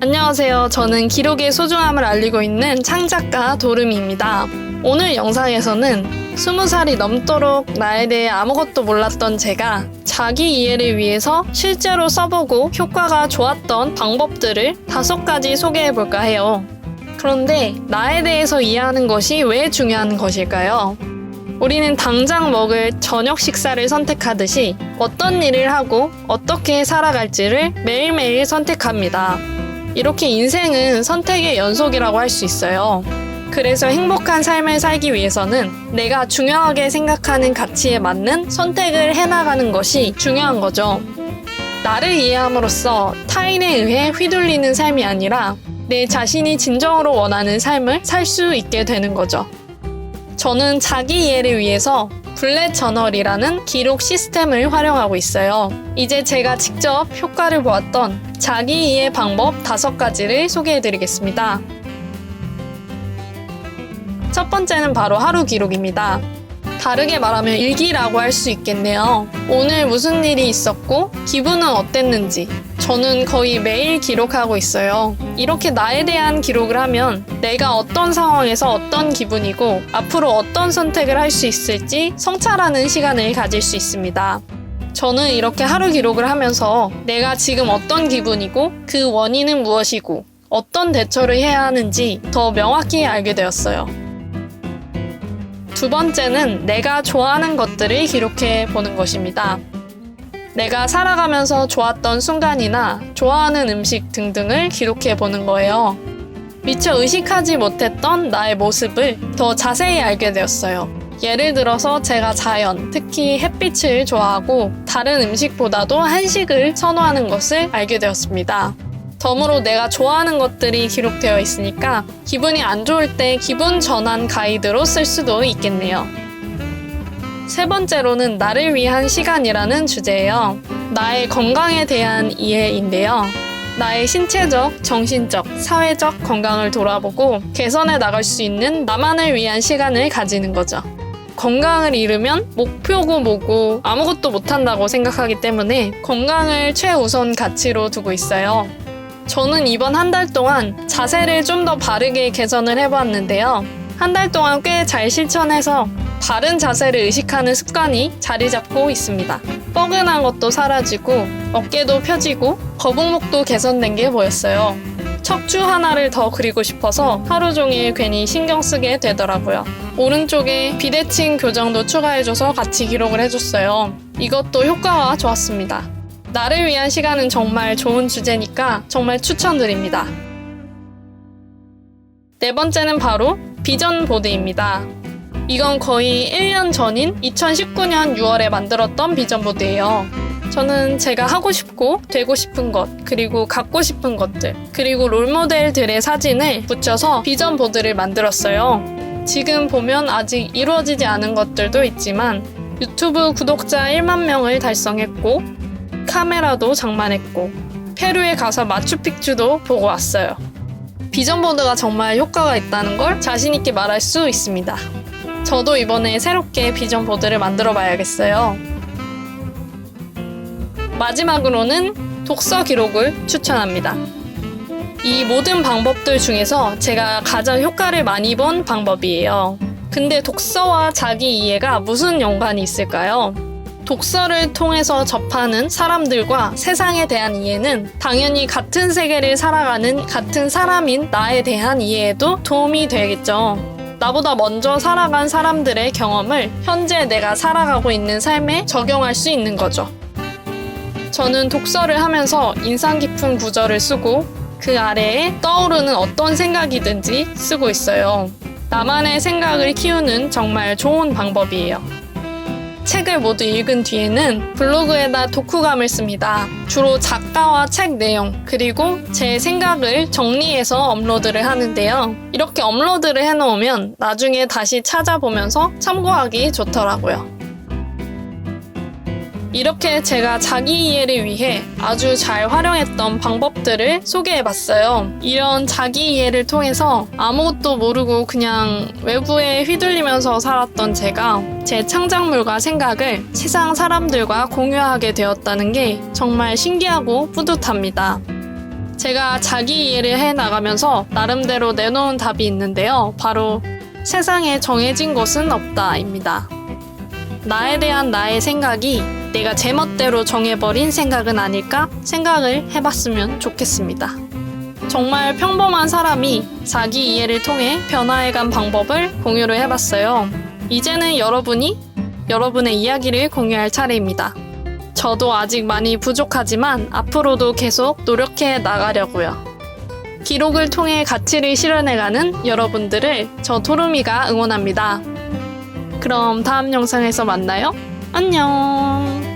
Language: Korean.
안녕하세요. 저는 기록의 소중함을 알리고 있는 창작가 도르미입니다. 오늘 영상에서는 20살이 넘도록 나에 대해 아무것도 몰랐던 제가 자기 이해를 위해서 실제로 써보고 효과가 좋았던 방법들을 5가지 소개해볼까 해요. 그런데 나에 대해서 이해하는 것이 왜 중요한 것일까요? 우리는 당장 먹을 저녁 식사를 선택하듯이 어떤 일을 하고 어떻게 살아갈지를 매일매일 선택합니다. 이렇게 인생은 선택의 연속이라고 할 수 있어요. 그래서 행복한 삶을 살기 위해서는 내가 중요하게 생각하는 가치에 맞는 선택을 해나가는 것이 중요한 거죠. 나를 이해함으로써 타인에 의해 휘둘리는 삶이 아니라 내 자신이 진정으로 원하는 삶을 살 수 있게 되는 거죠. 저는 자기 이해를 위해서 블렛 저널이라는 기록 시스템을 활용하고 있어요. 이제 제가 직접 효과를 보았던 자기 이해 방법 5가지를 소개해드리겠습니다. 첫 번째는 바로 하루 기록입니다. 다르게 말하면 일기라고 할 수 있겠네요. 오늘 무슨 일이 있었고 기분은 어땠는지 저는 거의 매일 기록하고 있어요. 이렇게 나에 대한 기록을 하면 내가 어떤 상황에서 어떤 기분이고 앞으로 어떤 선택을 할 수 있을지 성찰하는 시간을 가질 수 있습니다. 저는 이렇게 하루 기록을 하면서 내가 지금 어떤 기분이고 그 원인은 무엇이고 어떤 대처를 해야 하는지 더 명확히 알게 되었어요. 두 번째는 내가 좋아하는 것들을 기록해 보는 것입니다. 내가 살아가면서 좋았던 순간이나 좋아하는 음식 등등을 기록해 보는 거예요. 미처 의식하지 못했던 나의 모습을 더 자세히 알게 되었어요. 예를 들어서 제가 자연, 특히 햇빛을 좋아하고 다른 음식보다도 한식을 선호하는 것을 알게 되었습니다. 덤으로 내가 좋아하는 것들이 기록되어 있으니까 기분이 안 좋을 때 기분 전환 가이드로 쓸 수도 있겠네요. 세 번째로는 나를 위한 시간이라는 주제예요. 나의 건강에 대한 이해인데요. 나의 신체적, 정신적, 사회적 건강을 돌아보고 개선해 나갈 수 있는 나만을 위한 시간을 가지는 거죠. 건강을 잃으면 목표고 뭐고 아무것도 못한다고 생각하기 때문에 건강을 최우선 가치로 두고 있어요. 저는 이번 한 달 동안 자세를 좀 더 바르게 개선을 해보았는데요. 한 달 동안 꽤 잘 실천해서 바른 자세를 의식하는 습관이 자리 잡고 있습니다. 뻐근한 것도 사라지고 어깨도 펴지고 거북목도 개선된 게 보였어요. 척추 하나를 더 그리고 싶어서 하루 종일 괜히 신경 쓰게 되더라고요. 오른쪽에 비대칭 교정도 추가해줘서 같이 기록을 해줬어요. 이것도 효과가 좋았습니다. 나를 위한 시간은 정말 좋은 주제니까 정말 추천드립니다. 네 번째는 바로 비전 보드입니다. 이건 거의 1년 전인 2019년 6월에 만들었던 비전 보드예요. 저는 제가 하고 싶고 되고 싶은 것, 그리고 갖고 싶은 것들, 그리고 롤모델들의 사진을 붙여서 비전 보드를 만들었어요. 지금 보면 아직 이루어지지 않은 것들도 있지만 유튜브 구독자 1만 명을 달성했고 카메라도 장만했고 페루에 가서 마추픽추도 보고 왔어요. 비전보드가 정말 효과가 있다는 걸 자신있게 말할 수 있습니다. 저도 이번에 새롭게 비전보드를 만들어 봐야겠어요. 마지막으로는 독서 기록을 추천합니다. 이 모든 방법들 중에서 제가 가장 효과를 많이 본 방법이에요. 근데 독서와 자기 이해가 무슨 연관이 있을까요? 독서를 통해서 접하는 사람들과 세상에 대한 이해는 당연히 같은 세계를 살아가는 같은 사람인 나에 대한 이해에도 도움이 되겠죠. 나보다 먼저 살아간 사람들의 경험을 현재 내가 살아가고 있는 삶에 적용할 수 있는 거죠. 저는 독서를 하면서 인상 깊은 구절을 쓰고 그 아래에 떠오르는 어떤 생각이든지 쓰고 있어요. 나만의 생각을 키우는 정말 좋은 방법이에요. 책을 모두 읽은 뒤에는 블로그에다 독후감을 씁니다. 주로 작가와 책 내용, 그리고 제 생각을 정리해서 업로드를 하는데요. 이렇게 업로드를 해놓으면 나중에 다시 찾아보면서 참고하기 좋더라고요. 이렇게 제가 자기 이해를 위해 아주 잘 활용했던 방법들을 소개해봤어요. 이런 자기 이해를 통해서 아무것도 모르고 그냥 외부에 휘둘리면서 살았던 제가 제 창작물과 생각을 세상 사람들과 공유하게 되었다는 게 정말 신기하고 뿌듯합니다. 제가 자기 이해를 해 나가면서 나름대로 내놓은 답이 있는데요. 바로 세상에 정해진 것은 없다입니다. 나에 대한 나의 생각이 내가 제멋대로 정해버린 생각은 아닐까 생각을 해봤으면 좋겠습니다. 정말 평범한 사람이 자기 이해를 통해 변화해간 방법을 공유를 해봤어요. 이제는 여러분이 여러분의 이야기를 공유할 차례입니다. 저도 아직 많이 부족하지만 앞으로도 계속 노력해 나가려고요. 기록을 통해 가치를 실현해가는 여러분들을 저 토르미가 응원합니다. 그럼 다음 영상에서 만나요. 안녕.